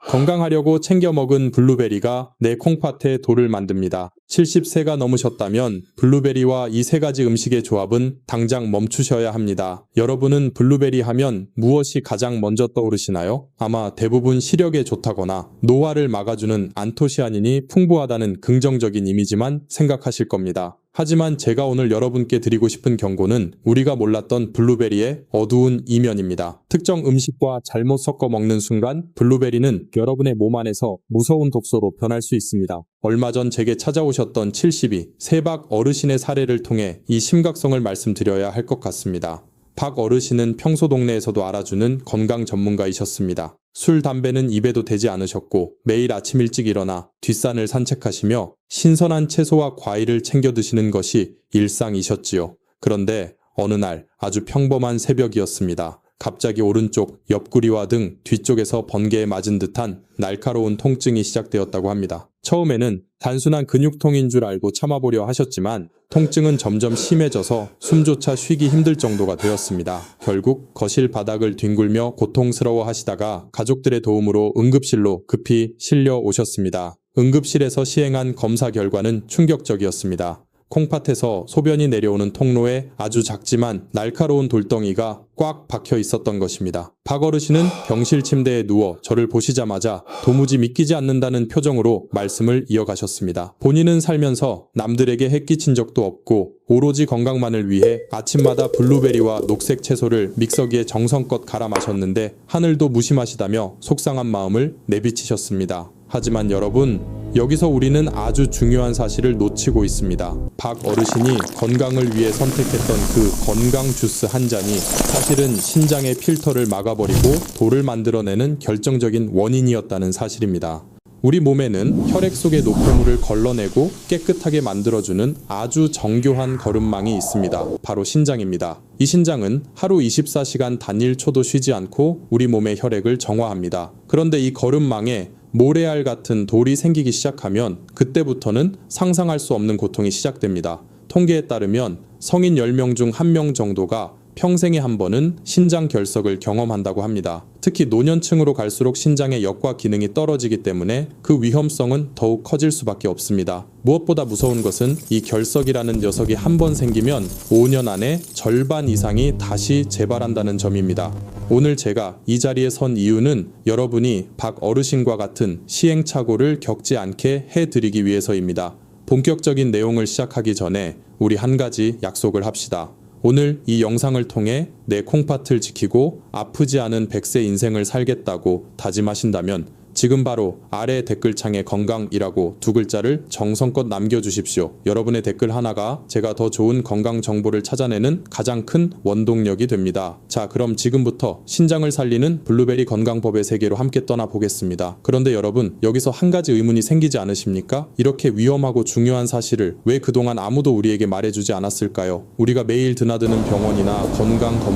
건강하려고 챙겨 먹은 블루베리가 내 콩팥에 돌을 만듭니다. 70세가 넘으셨다면 블루베리와 이 세 가지 음식의 조합은 당장 멈추셔야 합니다. 여러분은 블루베리 하면 무엇이 가장 먼저 떠오르시나요? 아마 대부분 시력에 좋다거나 노화를 막아주는 안토시아닌이 풍부하다는 긍정적인 이미지만 생각하실 겁니다. 하지만 제가 오늘 여러분께 드리고 싶은 경고는 우리가 몰랐던 블루베리의 어두운 이면입니다. 특정 음식과 잘못 섞어 먹는 순간 블루베리는 여러분의 몸 안에서 무서운 독소로 변할 수 있습니다. 얼마 전 제게 찾아오셨던 72 세박 어르신의 사례를 통해 이 심각성을 말씀드려야 할 것 같습니다. 박 어르신은 평소 동네에서도 알아주는 건강 전문가이셨습니다. 술, 담배는 입에도 대지 않으셨고 매일 아침 일찍 일어나 뒷산을 산책하시며 신선한 채소와 과일을 챙겨 드시는 것이 일상이셨지요. 그런데 어느 날 아주 평범한 새벽이었습니다. 갑자기 오른쪽 옆구리와 등 뒤쪽에서 번개에 맞은 듯한 날카로운 통증이 시작되었다고 합니다. 처음에는 단순한 근육통인 줄 알고 참아보려 하셨지만 통증은 점점 심해져서 숨조차 쉬기 힘들 정도가 되었습니다. 결국 거실 바닥을 뒹굴며 고통스러워 하시다가 가족들의 도움으로 응급실로 급히 실려 오셨습니다. 응급실에서 시행한 검사 결과는 충격적이었습니다. 콩팥에서 소변이 내려오는 통로에 아주 작지만 날카로운 돌덩이가 꽉 박혀 있었던 것입니다. 박 어르신은 병실 침대에 누워 저를 보시자마자 도무지 믿기지 않는다는 표정으로 말씀을 이어가셨습니다. 본인은 살면서 남들에게 해끼친 적도 없고 오로지 건강만을 위해 아침마다 블루베리와 녹색 채소를 믹서기에 정성껏 갈아 마셨는데 하늘도 무심하시다며 속상한 마음을 내비치셨습니다. 하지만 여러분, 여기서 우리는 아주 중요한 사실을 놓치고 있습니다. 박 어르신이 건강을 위해 선택했던 그 건강 주스 한 잔이 사실은 신장의 필터를 막아버리고 돌을 만들어내는 결정적인 원인이었다는 사실입니다. 우리 몸에는 혈액 속의 노폐물을 걸러내고 깨끗하게 만들어주는 아주 정교한 거름망이 있습니다. 바로 신장입니다. 이 신장은 하루 24시간 단일초도 쉬지 않고 우리 몸의 혈액을 정화합니다. 그런데 이 거름망에 모래알 같은 돌이 생기기 시작하면 그때부터는 상상할 수 없는 고통이 시작됩니다. 통계에 따르면 성인 10명 중 1명 정도가 평생에 한 번은 신장 결석을 경험한다고 합니다. 특히 노년층으로 갈수록 신장의 역과 기능이 떨어지기 때문에 그 위험성은 더욱 커질 수밖에 없습니다. 무엇보다 무서운 것은 이 결석이라는 녀석이 한 번 생기면 5년 안에 절반 이상이 다시 재발한다는 점입니다. 오늘 제가 이 자리에 선 이유는 여러분이 박 어르신과 같은 시행착오를 겪지 않게 해드리기 위해서입니다. 본격적인 내용을 시작하기 전에 우리 한 가지 약속을 합시다. 오늘 이 영상을 통해 내 콩팥을 지키고 아프지 않은 100세 인생을 살겠다고 다짐하신다면 지금 바로 아래 댓글창에 건강이라고 두 글자를 정성껏 남겨주십시오. 여러분의 댓글 하나가 제가 더 좋은 건강 정보를 찾아내는 가장 큰 원동력이 됩니다. 자, 그럼 지금부터 신장을 살리는 블루베리 건강법의 세계로 함께 떠나보겠습니다. 그런데 여러분, 여기서 한 가지 의문이 생기지 않으십니까? 이렇게 위험하고 중요한 사실을 왜 그동안 아무도 우리에게 말해주지 않았을까요? 우리가 매일 드나드는 병원이나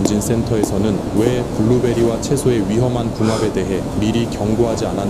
건강검진센터에서는 왜 블루베리와 채소의 위험한 궁합에 대해 미리 경고하지 않았는지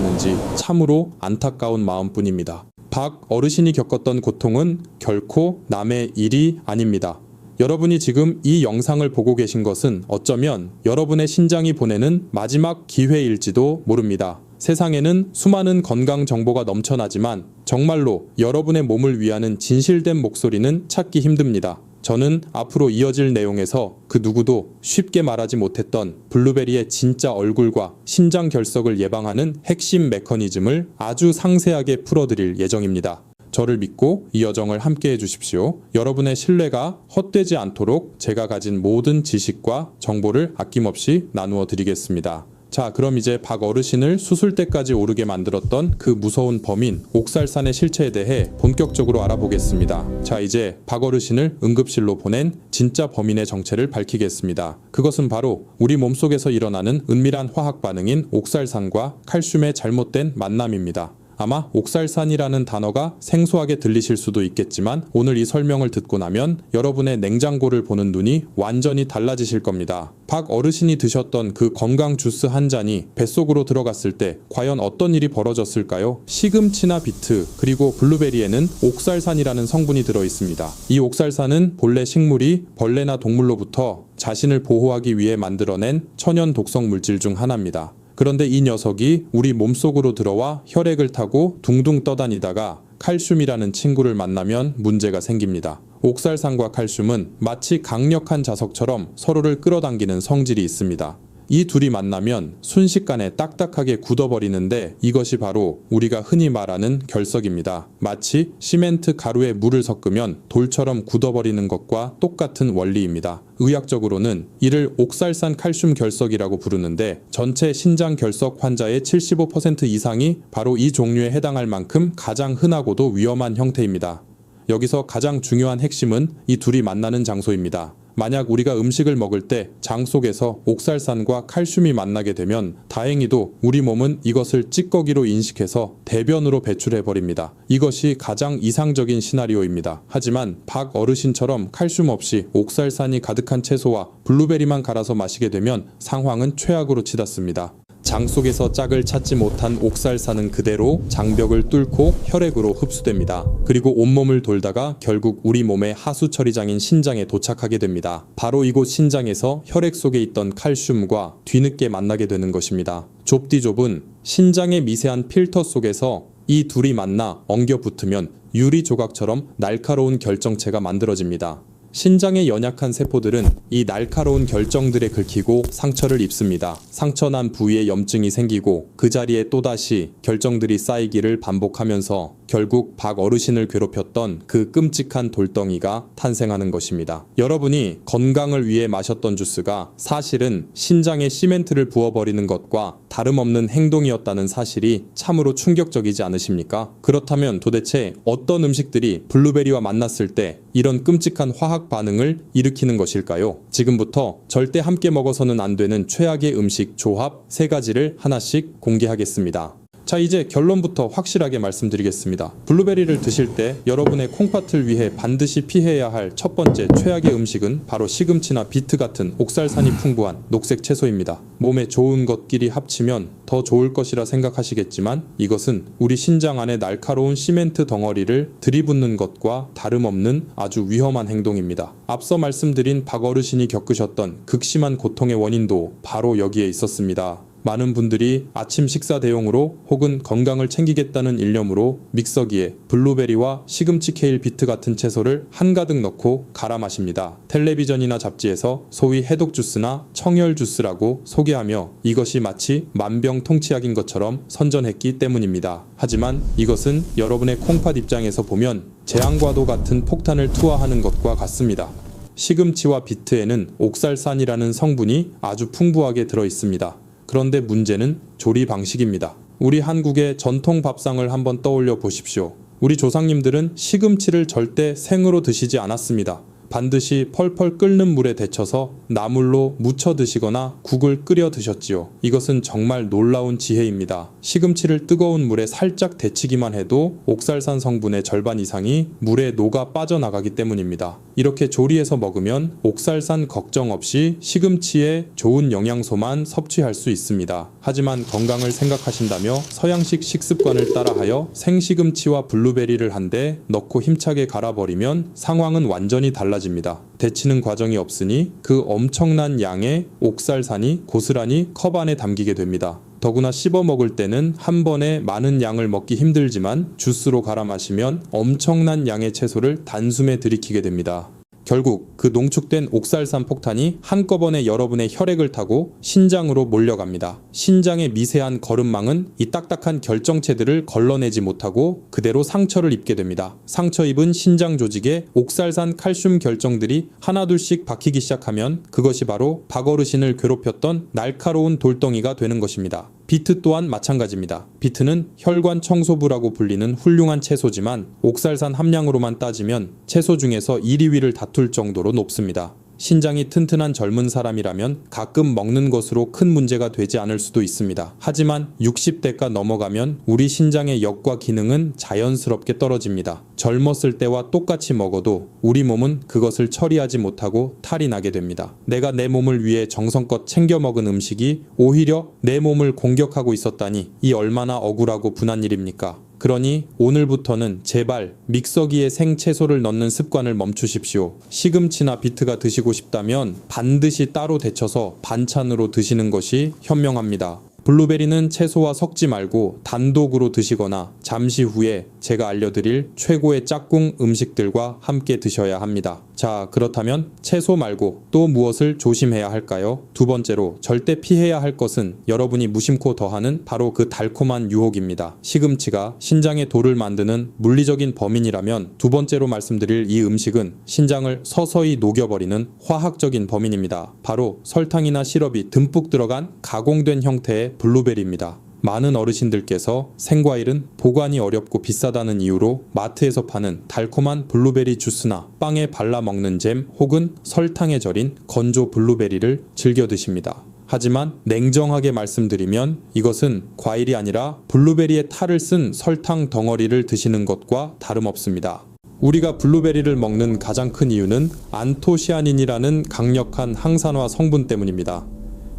참으로 안타까운 마음뿐입니다. 박 어르신이 겪었던 고통은 결코 남의 일이 아닙니다. 여러분이 지금 이 영상을 보고 계신 것은 어쩌면 여러분의 신장이 보내는 마지막 기회일지도 모릅니다. 세상에는 수많은 건강 정보가 넘쳐나지만 정말로 여러분의 몸을 위하는 진실된 목소리는 찾기 힘듭니다. 저는 앞으로 이어질 내용에서 그 누구도 쉽게 말하지 못했던 블루베리의 진짜 얼굴과 신장 결석을 예방하는 핵심 메커니즘을 아주 상세하게 풀어드릴 예정입니다. 저를 믿고 이 여정을 함께 해주십시오. 여러분의 신뢰가 헛되지 않도록 제가 가진 모든 지식과 정보를 아낌없이 나누어 드리겠습니다. 자, 그럼 이제 박 어르신을 수술대까지 오르게 만들었던 그 무서운 범인 옥살산의 실체에 대해 본격적으로 알아보겠습니다. 자, 이제 박 어르신을 응급실로 보낸 진짜 범인의 정체를 밝히겠습니다. 그것은 바로 우리 몸속에서 일어나는 은밀한 화학 반응인 옥살산과 칼슘의 잘못된 만남입니다. 아마 옥살산이라는 단어가 생소하게 들리실 수도 있겠지만 오늘 이 설명을 듣고 나면 여러분의 냉장고를 보는 눈이 완전히 달라지실 겁니다. 박 어르신이 드셨던 그 건강 주스 한 잔이 뱃속으로 들어갔을 때 과연 어떤 일이 벌어졌을까요? 시금치나 비트 그리고 블루베리에는 옥살산이라는 성분이 들어있습니다. 이 옥살산은 본래 식물이 벌레나 동물로부터 자신을 보호하기 위해 만들어낸 천연 독성 물질 중 하나입니다. 그런데 이 녀석이 우리 몸속으로 들어와 혈액을 타고 둥둥 떠다니다가 칼슘이라는 친구를 만나면 문제가 생깁니다. 옥살산과 칼슘은 마치 강력한 자석처럼 서로를 끌어당기는 성질이 있습니다. 이 둘이 만나면 순식간에 딱딱하게 굳어버리는데 이것이 바로 우리가 흔히 말하는 결석입니다. 마치 시멘트 가루에 물을 섞으면 돌처럼 굳어버리는 것과 똑같은 원리입니다. 의학적으로는 이를 옥살산 칼슘 결석이라고 부르는데 전체 신장 결석 환자의 75% 이상이 바로 이 종류에 해당할 만큼 가장 흔하고도 위험한 형태입니다. 여기서 가장 중요한 핵심은 이 둘이 만나는 장소입니다. 만약 우리가 음식을 먹을 때 장 속에서 옥살산과 칼슘이 만나게 되면 다행히도 우리 몸은 이것을 찌꺼기로 인식해서 대변으로 배출해버립니다. 이것이 가장 이상적인 시나리오입니다. 하지만 박 어르신처럼 칼슘 없이 옥살산이 가득한 채소와 블루베리만 갈아서 마시게 되면 상황은 최악으로 치닫습니다. 장 속에서 짝을 찾지 못한 옥살산은 그대로 장벽을 뚫고 혈액으로 흡수됩니다. 그리고 온몸을 돌다가 결국 우리 몸의 하수 처리장인 신장에 도착하게 됩니다. 바로 이곳 신장에서 혈액 속에 있던 칼슘과 뒤늦게 만나게 되는 것입니다. 좁디좁은 신장의 미세한 필터 속에서 이 둘이 만나 엉겨 붙으면 유리 조각처럼 날카로운 결정체가 만들어집니다. 신장의 연약한 세포들은 이 날카로운 결정들에 긁히고 상처를 입습니다. 상처난 부위에 염증이 생기고 그 자리에 또다시 결정들이 쌓이기를 반복하면서 결국 박 어르신을 괴롭혔던 그 끔찍한 돌덩이가 탄생하는 것입니다. 여러분이 건강을 위해 마셨던 주스가 사실은 신장에 시멘트를 부어버리는 것과 다름없는 행동이었다는 사실이 참으로 충격적이지 않으십니까? 그렇다면 도대체 어떤 음식들이 블루베리와 만났을 때 이런 끔찍한 화학 반응을 일으키는 것일까요? 지금부터 절대 함께 먹어서는 안 되는 최악의 음식 조합 3가지를 하나씩 공개하겠습니다. 자, 이제 결론부터 확실하게 말씀드리겠습니다. 블루베리를 드실 때 여러분의 콩팥을 위해 반드시 피해야 할 첫 번째 최악의 음식은 바로 시금치나 비트 같은 옥살산이 풍부한 녹색 채소입니다. 몸에 좋은 것끼리 합치면 더 좋을 것이라 생각하시겠지만 이것은 우리 신장 안에 날카로운 시멘트 덩어리를 들이붓는 것과 다름없는 아주 위험한 행동입니다. 앞서 말씀드린 박 어르신이 겪으셨던 극심한 고통의 원인도 바로 여기에 있었습니다. 많은 분들이 아침 식사 대용으로 혹은 건강을 챙기겠다는 일념으로 믹서기에 블루베리와 시금치, 케일, 비트 같은 채소를 한가득 넣고 갈아 마십니다. 텔레비전이나 잡지에서 소위 해독 주스나 청열 주스라고 소개하며 이것이 마치 만병통치약인 것처럼 선전했기 때문입니다. 하지만 이것은 여러분의 콩팥 입장에서 보면 재앙과도 같은 폭탄을 투하하는 것과 같습니다. 시금치와 비트에는 옥살산이라는 성분이 아주 풍부하게 들어 있습니다. 그런데 문제는 조리 방식입니다. 우리 한국의 전통 밥상을 한번 떠올려 보십시오. 우리 조상님들은 시금치를 절대 생으로 드시지 않았습니다. 반드시 펄펄 끓는 물에 데쳐서 나물로 무쳐 드시거나 국을 끓여 드셨지요. 이것은 정말 놀라운 지혜입니다. 시금치를 뜨거운 물에 살짝 데치기만 해도 옥살산 성분의 절반 이상이 물에 녹아 빠져나가기 때문입니다. 이렇게 조리해서 먹으면 옥살산 걱정 없이 시금치의 좋은 영양소만 섭취할 수 있습니다. 하지만 건강을 생각하신다며 서양식 식습관을 따라하여 생시금치와 블루베리를 한데 넣고 힘차게 갈아버리면 상황은 완전히 달라집니다. 데치는 과정이 없으니 그 엄청난 양의 옥살산이 고스란히 컵 안에 담기게 됩니다. 더구나 씹어 먹을 때는 한 번에 많은 양을 먹기 힘들지만 주스로 갈아 마시면 엄청난 양의 채소를 단숨에 들이키게 됩니다. 결국 그 농축된 옥살산 폭탄이 한꺼번에 여러분의 혈액을 타고 신장으로 몰려갑니다. 신장의 미세한 거름망은 이 딱딱한 결정체들을 걸러내지 못하고 그대로 상처를 입게 됩니다. 상처 입은 신장 조직에 옥살산 칼슘 결정들이 하나둘씩 박히기 시작하면 그것이 바로 박 어르신을 괴롭혔던 날카로운 돌덩이가 되는 것입니다. 비트 또한 마찬가지입니다. 비트는 혈관 청소부라고 불리는 훌륭한 채소지만 옥살산 함량으로만 따지면 채소 중에서 1, 2위를 다툴 정도로 높습니다. 신장이 튼튼한 젊은 사람이라면 가끔 먹는 것으로 큰 문제가 되지 않을 수도 있습니다. 하지만 60대가 넘어가면 우리 신장의 역과 기능은 자연스럽게 떨어집니다. 젊었을 때와 똑같이 먹어도 우리 몸은 그것을 처리하지 못하고 탈이 나게 됩니다. 내가 내 몸을 위해 정성껏 챙겨 먹은 음식이 오히려 내 몸을 공격하고 있었다니 이 얼마나 억울하고 분한 일입니까? 그러니 오늘부터는 제발 믹서기에 생채소를 넣는 습관을 멈추십시오. 시금치나 비트가 드시고 싶다면 반드시 따로 데쳐서 반찬으로 드시는 것이 현명합니다. 블루베리는 채소와 섞지 말고 단독으로 드시거나 잠시 후에 제가 알려드릴 최고의 짝꿍 음식들과 함께 드셔야 합니다. 자, 그렇다면 채소 말고 또 무엇을 조심해야 할까요? 두 번째로 절대 피해야 할 것은 여러분이 무심코 더하는 바로 그 달콤한 유혹입니다. 시금치가 신장의 돌을 만드는 물리적인 범인이라면 두 번째로 말씀드릴 이 음식은 신장을 서서히 녹여버리는 화학적인 범인입니다. 바로 설탕이나 시럽이 듬뿍 들어간 가공된 형태의 블루베리입니다. 많은 어르신들께서 생과일은 보관이 어렵고 비싸다는 이유로 마트에서 파는 달콤한 블루베리 주스나 빵에 발라 먹는 잼 혹은 설탕에 절인 건조 블루베리를 즐겨 드십니다. 하지만 냉정하게 말씀드리면 이것은 과일이 아니라 블루베리의 탈을 쓴 설탕 덩어리를 드시는 것과 다름없습니다. 우리가 블루베리를 먹는 가장 큰 이유는 안토시아닌이라는 강력한 항산화 성분 때문입니다.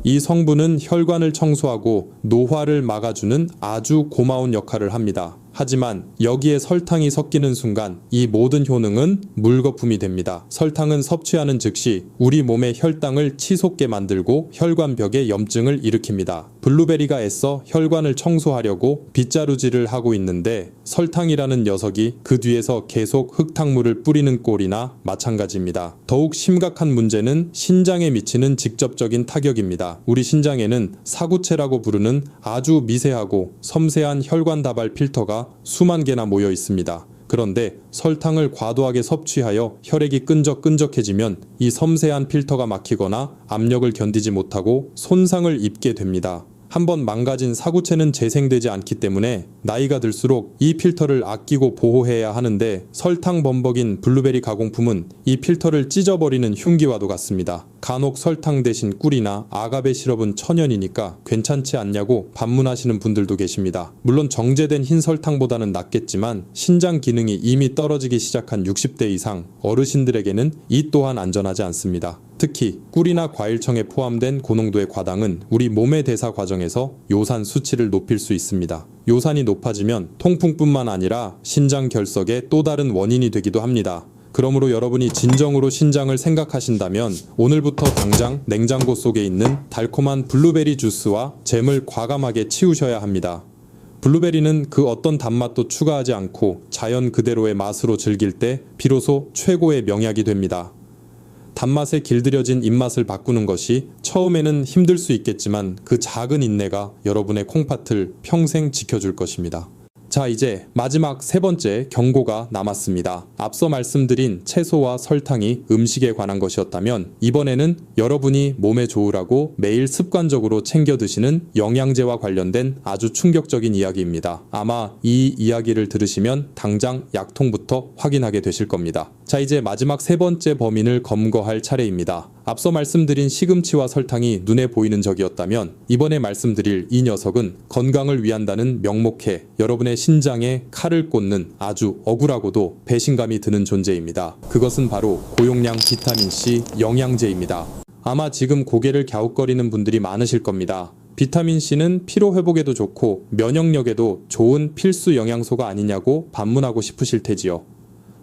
이 성분은 혈관을 청소하고 노화를 막아주는 아주 고마운 역할을 합니다. 하지만 여기에 설탕이 섞이는 순간 이 모든 효능은 물거품이 됩니다. 설탕은 섭취하는 즉시 우리 몸의 혈당을 치솟게 만들고 혈관벽에 염증을 일으킵니다. 블루베리가 애써 혈관을 청소하려고 빗자루질을 하고 있는데 설탕이라는 녀석이 그 뒤에서 계속 흙탕물을 뿌리는 꼴이나 마찬가지입니다. 더욱 심각한 문제는 신장에 미치는 직접적인 타격입니다. 우리 신장에는 사구체라고 부르는 아주 미세하고 섬세한 혈관 다발 필터가 수만 개나 모여 있습니다. 그런데 설탕을 과도하게 섭취하여 혈액이 끈적끈적해지면 이 섬세한 필터가 막히거나 압력을 견디지 못하고 손상을 입게 됩니다. 한번 망가진 사구체는 재생되지 않기 때문에 나이가 들수록 이 필터를 아끼고 보호해야 하는데 설탕 범벅인 블루베리 가공품은 이 필터를 찢어버리는 흉기와도 같습니다. 간혹 설탕 대신 꿀이나 아가베 시럽은 천연이니까 괜찮지 않냐고 반문하시는 분들도 계십니다. 물론 정제된 흰 설탕보다는 낫겠지만 신장 기능이 이미 떨어지기 시작한 60대 이상 어르신들에게는 이 또한 안전하지 않습니다. 특히 꿀이나 과일청에 포함된 고농도의 과당은 우리 몸의 대사 과정에서 요산 수치를 높일 수 있습니다. 요산이 높아지면 통풍뿐만 아니라 신장 결석의 또 다른 원인이 되기도 합니다. 그러므로 여러분이 진정으로 신장을 생각하신다면 오늘부터 당장 냉장고 속에 있는 달콤한 블루베리 주스와 잼을 과감하게 치우셔야 합니다. 블루베리는 그 어떤 단맛도 추가하지 않고 자연 그대로의 맛으로 즐길 때 비로소 최고의 명약이 됩니다. 단맛에 길들여진 입맛을 바꾸는 것이 처음에는 힘들 수 있겠지만 그 작은 인내가 여러분의 콩팥을 평생 지켜줄 것입니다. 자, 이제 마지막 세 번째 경고가 남았습니다. 앞서 말씀드린 채소와 설탕이 음식에 관한 것이었다면 이번에는 여러분이 몸에 좋으라고 매일 습관적으로 챙겨 드시는 영양제와 관련된 아주 충격적인 이야기입니다. 아마 이 이야기를 들으시면 당장 약통부터 확인하게 되실 겁니다. 자, 이제 마지막 세 번째 범인을 검거할 차례입니다. 앞서 말씀드린 시금치와 설탕이 눈에 보이는 적이었다면 이번에 말씀드릴 이 녀석은 건강을 위한다는 명목해 여러분의 신장에 칼을 꽂는 아주 억울하고도 배신감이 드는 존재입니다. 그것은 바로 고용량 비타민C 영양제입니다. 아마 지금 고개를 갸웃거리는 분들이 많으실 겁니다. 비타민C는 피로회복에도 좋고 면역력에도 좋은 필수 영양소가 아니냐고 반문하고 싶으실 테지요.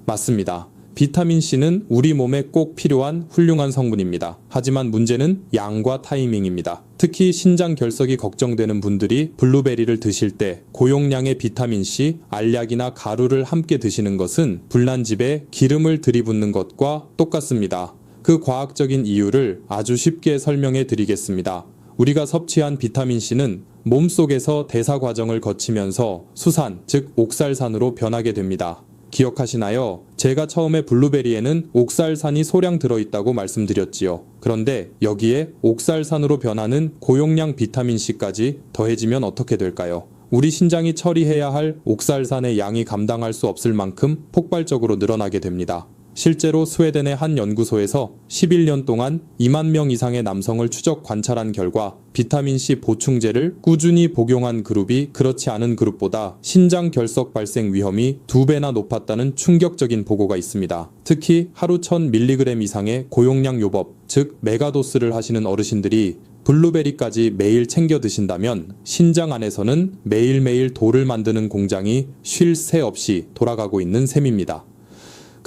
맞습니다. 비타민C는 우리 몸에 꼭 필요한 훌륭한 성분입니다. 하지만 문제는 양과 타이밍입니다. 특히 신장 결석이 걱정되는 분들이 블루베리를 드실 때 고용량의 비타민C, 알약이나 가루를 함께 드시는 것은 불난집에 기름을 들이붓는 것과 똑같습니다. 그 과학적인 이유를 아주 쉽게 설명해 드리겠습니다. 우리가 섭취한 비타민C는 몸속에서 대사 과정을 거치면서 수산, 즉 옥살산으로 변하게 됩니다. 기억하시나요? 제가 처음에 블루베리에는 옥살산이 소량 들어있다고 말씀드렸지요. 그런데 여기에 옥살산으로 변하는 고용량 비타민C까지 더해지면 어떻게 될까요? 우리 신장이 처리해야 할 옥살산의 양이 감당할 수 없을 만큼 폭발적으로 늘어나게 됩니다. 실제로 스웨덴의 한 연구소에서 11년 동안 2만 명 이상의 남성을 추적 관찰한 결과 비타민C 보충제를 꾸준히 복용한 그룹이 그렇지 않은 그룹보다 신장 결석 발생 위험이 2배나 높았다는 충격적인 보고가 있습니다. 특히 하루 1000mg 이상의 고용량 요법, 즉 메가도스를 하시는 어르신들이 블루베리까지 매일 챙겨 드신다면 신장 안에서는 매일매일 돌을 만드는 공장이 쉴 새 없이 돌아가고 있는 셈입니다.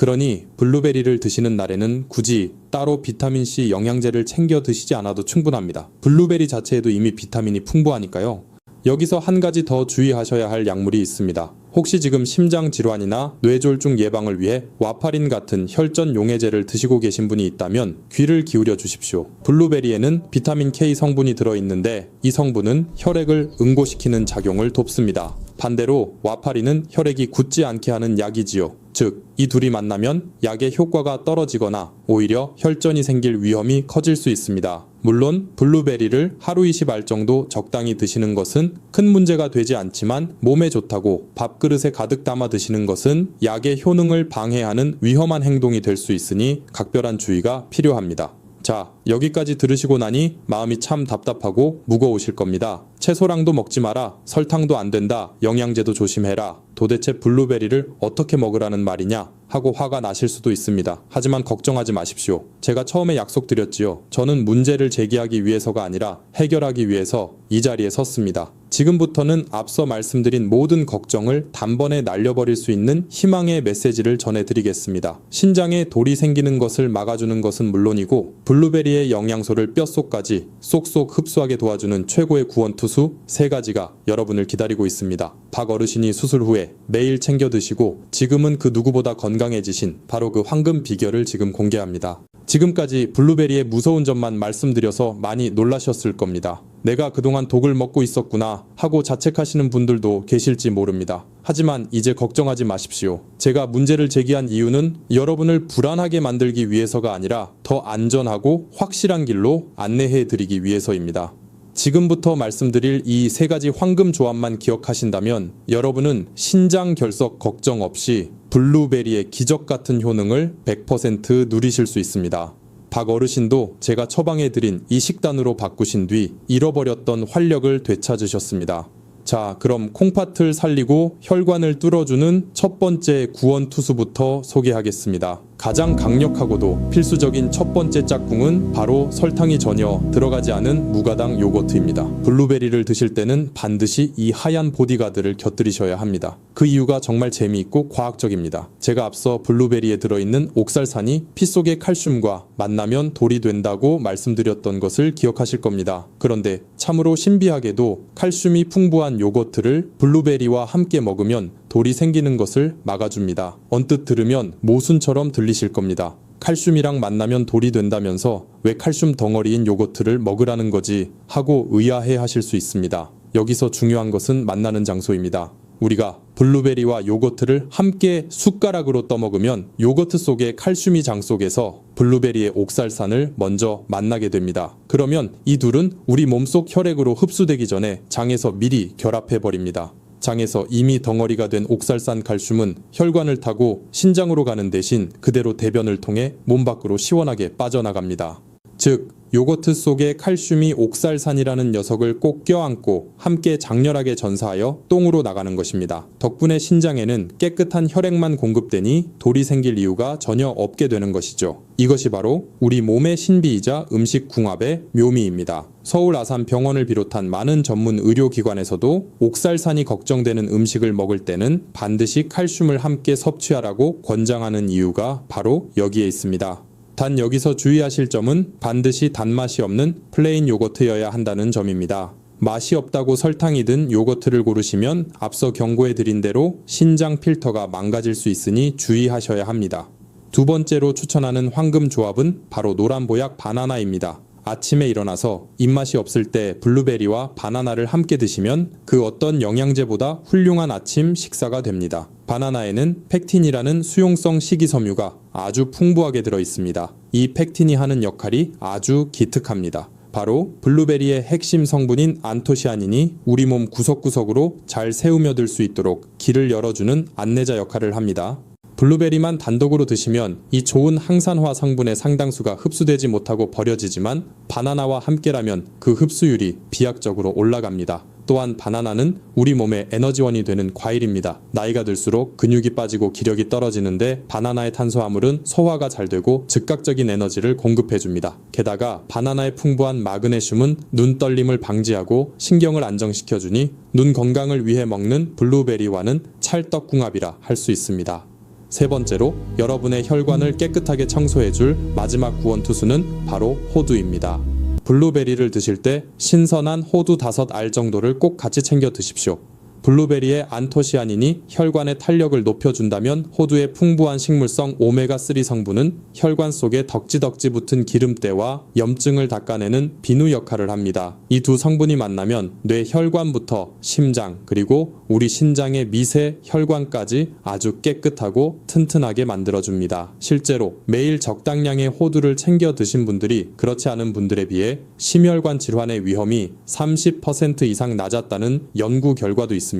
그러니 블루베리를 드시는 날에는 굳이 따로 비타민C 영양제를 챙겨 드시지 않아도 충분합니다. 블루베리 자체에도 이미 비타민이 풍부하니까요. 여기서 한 가지 더 주의하셔야 할 약물이 있습니다. 혹시 지금 심장질환이나 뇌졸중 예방을 위해 와파린 같은 혈전 용해제를 드시고 계신 분이 있다면 귀를 기울여 주십시오. 블루베리에는 비타민 K 성분이 들어있는데 이 성분은 혈액을 응고시키는 작용을 돕습니다. 반대로 와파린은 혈액이 굳지 않게 하는 약이지요. 즉, 이 둘이 만나면 약의 효과가 떨어지거나 오히려 혈전이 생길 위험이 커질 수 있습니다. 물론 블루베리를 하루 20알 정도 적당히 드시는 것은 큰 문제가 되지 않지만 몸에 좋다고 밥그릇에 가득 담아 드시는 것은 약의 효능을 방해하는 위험한 행동이 될 수 있으니 각별한 주의가 필요합니다. 자, 여기까지 들으시고 나니 마음이 참 답답하고 무거우실 겁니다. 채소랑도 먹지 마라, 설탕도 안 된다, 영양제도 조심해라, 도대체 블루베리를 어떻게 먹으라는 말이냐 하고 화가 나실 수도 있습니다. 하지만 걱정하지 마십시오. 제가 처음에 약속드렸지요. 저는 문제를 제기하기 위해서가 아니라 해결하기 위해서 이 자리에 섰습니다. 지금부터는 앞서 말씀드린 모든 걱정을 단번에 날려버릴 수 있는 희망의 메시지를 전해드리겠습니다. 신장에 돌이 생기는 것을 막아주는 것은 물론이고 블루베리의 영양소를 뼛속까지 쏙쏙 흡수하게 도와주는 최고의 구원투수 3가지가 여러분을 기다리고 있습니다. 박 어르신이 수술 후에 매일 챙겨 드시고 지금은 그 누구보다 건강해지신 바로 그 황금 비결을 지금 공개합니다. 지금까지 블루베리의 무서운 점만 말씀드려서 많이 놀라셨을 겁니다. 내가 그동안 독을 먹고 있었구나 하고 자책하시는 분들도 계실지 모릅니다. 하지만 이제 걱정하지 마십시오. 제가 문제를 제기한 이유는 여러분을 불안하게 만들기 위해서가 아니라 더 안전하고 확실한 길로 안내해 드리기 위해서입니다. 지금부터 말씀드릴 이 3가지 황금 조합만 기억하신다면 여러분은 신장 결석 걱정 없이 블루베리의 기적 같은 효능을 100% 누리실 수 있습니다. 박 어르신도 제가 처방해드린 이 식단으로 바꾸신 뒤 잃어버렸던 활력을 되찾으셨습니다. 자, 그럼 콩팥을 살리고 혈관을 뚫어주는 첫 번째 구원투수부터 소개하겠습니다. 가장 강력하고도 필수적인 첫 번째 짝꿍은 바로 설탕이 전혀 들어가지 않은 무가당 요거트입니다. 블루베리를 드실 때는 반드시 이 하얀 보디가드를 곁들이셔야 합니다. 그 이유가 정말 재미있고 과학적입니다. 제가 앞서 블루베리에 들어있는 옥살산이 피 속의 칼슘과 만나면 돌이 된다고 말씀드렸던 것을 기억하실 겁니다. 그런데 참으로 신비하게도 칼슘이 풍부한 요거트를 블루베리와 함께 먹으면 돌이 생기는 것을 막아줍니다. 언뜻 들으면 모순처럼 들리실 겁니다. 칼슘이랑 만나면 돌이 된다면서 왜 칼슘 덩어리인 요거트를 먹으라는 거지 하고 의아해 하실 수 있습니다. 여기서 중요한 것은 만나는 장소입니다. 우리가 블루베리와 요거트를 함께 숟가락으로 떠먹으면 요거트 속의 칼슘이 장 속에서 블루베리의 옥살산을 먼저 만나게 됩니다. 그러면 이 둘은 우리 몸속 혈액으로 흡수되기 전에 장에서 미리 결합해버립니다. 장에서 이미 덩어리가 된 옥살산 칼슘은 혈관을 타고 신장으로 가는 대신 그대로 대변을 통해 몸 밖으로 시원하게 빠져나갑니다. 즉, 요거트 속에 칼슘이 옥살산이라는 녀석을 꼭 껴안고 함께 장렬하게 전사하여 똥으로 나가는 것입니다. 덕분에 신장에는 깨끗한 혈액만 공급되니 돌이 생길 이유가 전혀 없게 되는 것이죠. 이것이 바로 우리 몸의 신비이자 음식궁합의 묘미입니다. 서울 아산병원을 비롯한 많은 전문 의료기관에서도 옥살산이 걱정되는 음식을 먹을 때는 반드시 칼슘을 함께 섭취하라고 권장하는 이유가 바로 여기에 있습니다. 단 여기서 주의하실 점은 반드시 단맛이 없는 플레인 요거트여야 한다는 점입니다. 맛이 없다고 설탕이 든 요거트를 고르시면 앞서 경고해 드린 대로 신장 필터가 망가질 수 있으니 주의하셔야 합니다. 두 번째로 추천하는 황금 조합은 바로 노란보약 바나나입니다. 아침에 일어나서 입맛이 없을 때 블루베리와 바나나를 함께 드시면 그 어떤 영양제보다 훌륭한 아침 식사가 됩니다. 바나나에는 펙틴이라는 수용성 식이섬유가 아주 풍부하게 들어 있습니다. 이 펙틴이 하는 역할이 아주 기특합니다. 바로 블루베리의 핵심 성분인 안토시아닌이 우리 몸 구석구석으로 잘 새우며들 수 있도록 길을 열어주는 안내자 역할을 합니다. 블루베리만 단독으로 드시면 이 좋은 항산화 성분의 상당수가 흡수되지 못하고 버려지지만 바나나와 함께라면 그 흡수율이 비약적으로 올라갑니다. 또한 바나나는 우리 몸의 에너지원이 되는 과일입니다. 나이가 들수록 근육이 빠지고 기력이 떨어지는데 바나나의 탄수화물은 소화가 잘 되고 즉각적인 에너지를 공급해줍니다. 게다가 바나나의 풍부한 마그네슘은 눈 떨림을 방지하고 신경을 안정시켜주니 눈 건강을 위해 먹는 블루베리와는 찰떡궁합이라 할 수 있습니다. 세 번째로 여러분의 혈관을 깨끗하게 청소해줄 마지막 구원투수는 바로 호두입니다. 블루베리를 드실 때 신선한 호두 5알 정도를 꼭 같이 챙겨 드십시오. 블루베리의 안토시아닌이 혈관의 탄력을 높여준다면 호두의 풍부한 식물성 오메가3 성분은 혈관 속에 덕지덕지 붙은 기름때와 염증을 닦아내는 비누 역할을 합니다. 이 두 성분이 만나면 뇌 혈관부터 심장 그리고 우리 신장의 미세 혈관까지 아주 깨끗하고 튼튼하게 만들어줍니다. 실제로 매일 적당량의 호두를 챙겨 드신 분들이 그렇지 않은 분들에 비해 심혈관 질환의 위험이 30% 이상 낮았다는 연구 결과도 있습니다.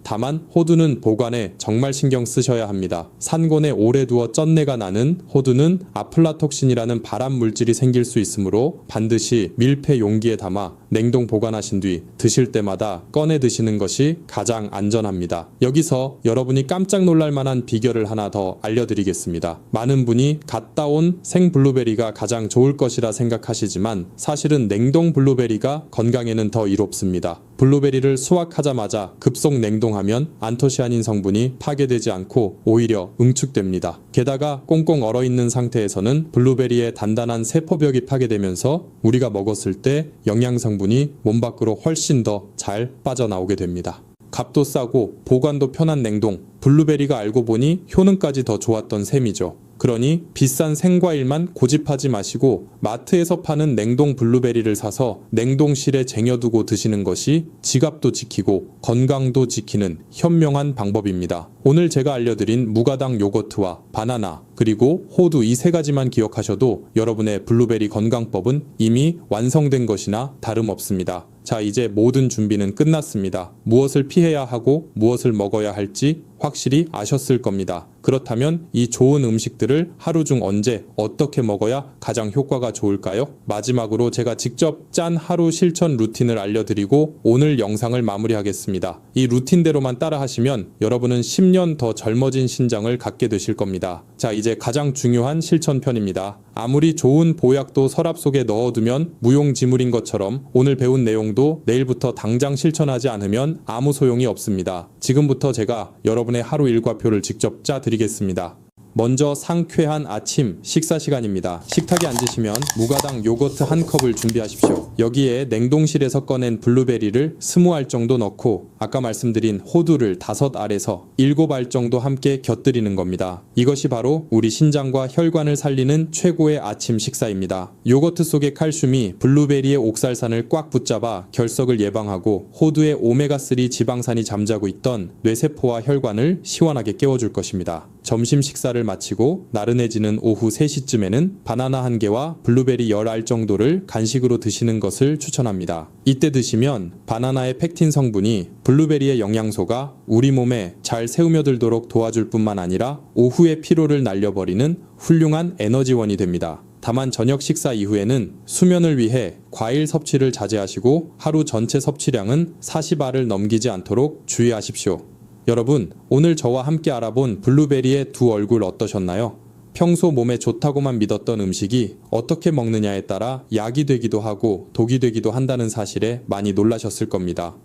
다만 호두는 보관에 정말 신경 쓰셔야 합니다. 산곤에 오래 두어 쩐내가 나는 호두는 아플라톡신이라는 발암 물질이 생길 수 있으므로 반드시 밀폐 용기에 담아 냉동 보관하신 뒤 드실 때마다 꺼내 드시는 것이 가장 안전합니다. 여기서 여러분이 깜짝 놀랄 만한 비결을 하나 더 알려드리겠습니다. 많은 분이 갓 따온 생 블루베리가 가장 좋을 것이라 생각하시지만 사실은 냉동 블루베리가 건강에는 더 이롭습니다. 블루베리를 수확하자마자 급속 냉동하면 안토시아닌 성분이 파괴되지 않고 오히려 응축됩니다. 게다가 꽁꽁 얼어있는 상태에서는 블루베리의 단단한 세포벽이 파괴되면서 우리가 먹었을 때 영양 성분이 몸 밖으로 훨씬 더 잘 빠져나오게 됩니다. 값도 싸고 보관도 편한 냉동, 블루베리가 알고 보니 효능까지 더 좋았던 셈이죠. 그러니 비싼 생과일만 고집하지 마시고 마트에서 파는 냉동 블루베리를 사서 냉동실에 쟁여두고 드시는 것이 지갑도 지키고 건강도 지키는 현명한 방법입니다. 오늘 제가 알려드린 무가당 요거트와 바나나 그리고 호두 이 세 가지만 기억하셔도 여러분의 블루베리 건강법은 이미 완성된 것이나 다름없습니다. 자, 이제 모든 준비는 끝났습니다. 무엇을 피해야 하고 무엇을 먹어야 할지 확실히 아셨을 겁니다. 그렇다면 이 좋은 음식들을 하루 중 언제 어떻게 먹어야 가장 효과가 좋을까요? 마지막으로 제가 직접 짠 하루 실천 루틴을 알려드리고 오늘 영상을 마무리하겠습니다. 이 루틴대로만 따라 하시면 여러분은 10년 더 젊어진 신장을 갖게 되실 겁니다. 자, 이제 가장 중요한 실천편입니다. 아무리 좋은 보약도 서랍 속에 넣어두면 무용지물인 것처럼 오늘 배운 내용도 내일부터 당장 실천하지 않으면 아무 소용이 없습니다. 지금부터 제가 여러분의 하루 일과표를 직접 짜드리겠습니다. 먼저 상쾌한 아침 식사 시간입니다. 식탁에 앉으시면 무가당 요거트 한 컵을 준비하십시오. 여기에 냉동실에서 꺼낸 블루베리를 20알 정도 넣고 아까 말씀드린 호두를 5알에서 7알 정도 함께 곁들이는 겁니다. 이것이 바로 우리 신장과 혈관을 살리는 최고의 아침 식사입니다. 요거트 속의 칼슘이 블루베리의 옥살산을 꽉 붙잡아 결석을 예방하고 호두의 오메가3 지방산이 잠자고 있던 뇌세포와 혈관을 시원하게 깨워줄 것입니다. 점심 식사를 마치고 나른해지는 오후 3시쯤에는 바나나 1개와 블루베리 10알 정도를 간식으로 드시는 것을 추천합니다. 이때 드시면 바나나의 펙틴 성분이 블루베리의 영양소가 우리 몸에 잘 새우며들도록 도와줄 뿐만 아니라 오후의 피로를 날려버리는 훌륭한 에너지원이 됩니다. 다만 저녁 식사 이후에는 수면을 위해 과일 섭취를 자제하시고 하루 전체 섭취량은 40알을 넘기지 않도록 주의하십시오. 여러분, 오늘 저와 함께 알아본 블루베리의 두 얼굴 어떠셨나요? 평소 몸에 좋다고만 믿었던 음식이 어떻게 먹느냐에 따라 약이 되기도 하고 독이 되기도 한다는 사실에 많이 놀라셨을 겁니다.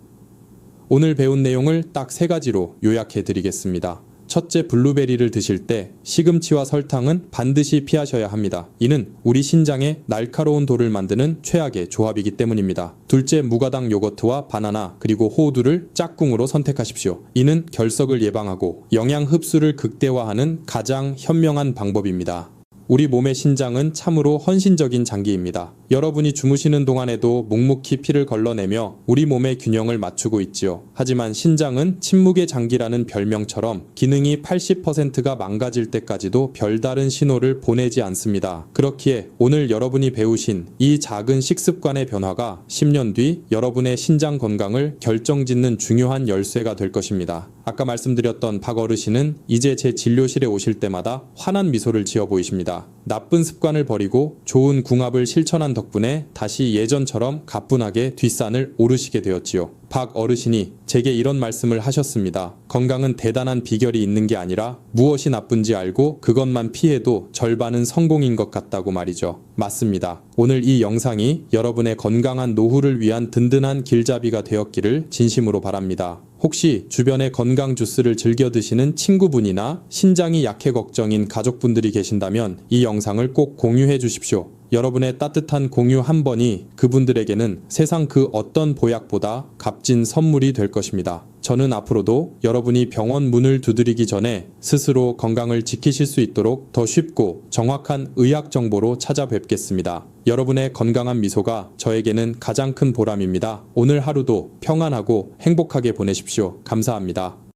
오늘 배운 내용을 딱 3가지로 요약해 드리겠습니다. 첫째, 블루베리를 드실 때 시금치와 설탕은 반드시 피하셔야 합니다. 이는 우리 신장에 날카로운 돌을 만드는 최악의 조합이기 때문입니다. 둘째, 무가당 요거트와 바나나 그리고 호두를 짝꿍으로 선택하십시오. 이는 결석을 예방하고 영양 흡수를 극대화하는 가장 현명한 방법입니다. 우리 몸의 신장은 참으로 헌신적인 장기입니다. 여러분이 주무시는 동안에도 묵묵히 피를 걸러내며 우리 몸의 균형을 맞추고 있지요. 하지만 신장은 침묵의 장기라는 별명처럼 기능이 80%가 망가질 때까지도 별다른 신호를 보내지 않습니다. 그렇기에 오늘 여러분이 배우신 이 작은 식습관의 변화가 10년 뒤 여러분의 신장 건강을 결정짓는 중요한 열쇠가 될 것입니다. 아까 말씀드렸던 박 어르신은 이제 제 진료실에 오실 때마다 환한 미소를 지어 보이십니다. 나쁜 습관을 버리고 좋은 궁합을 실천한 덕분에 다시 예전처럼 가뿐하게 뒷산을 오르시게 되었지요. 박 어르신이 제게 이런 말씀을 하셨습니다. 건강은 대단한 비결이 있는 게 아니라 무엇이 나쁜지 알고 그것만 피해도 절반은 성공인 것 같다고 말이죠. 맞습니다. 오늘 이 영상이 여러분의 건강한 노후를 위한 든든한 길잡이가 되었기를 진심으로 바랍니다. 혹시 주변에 건강 주스를 즐겨 드시는 친구분이나 신장이 약해 걱정인 가족분들이 계신다면 이 영상을 꼭 공유해 주십시오. 여러분의 따뜻한 공유 한 번이 그분들에게는 세상 그 어떤 보약보다 값진 선물이 될 것입니다. 저는 앞으로도 여러분이 병원 문을 두드리기 전에 스스로 건강을 지키실 수 있도록 더 쉽고 정확한 의학 정보로 찾아뵙겠습니다. 여러분의 건강한 미소가 저에게는 가장 큰 보람입니다. 오늘 하루도 평안하고 행복하게 보내십시오. 감사합니다.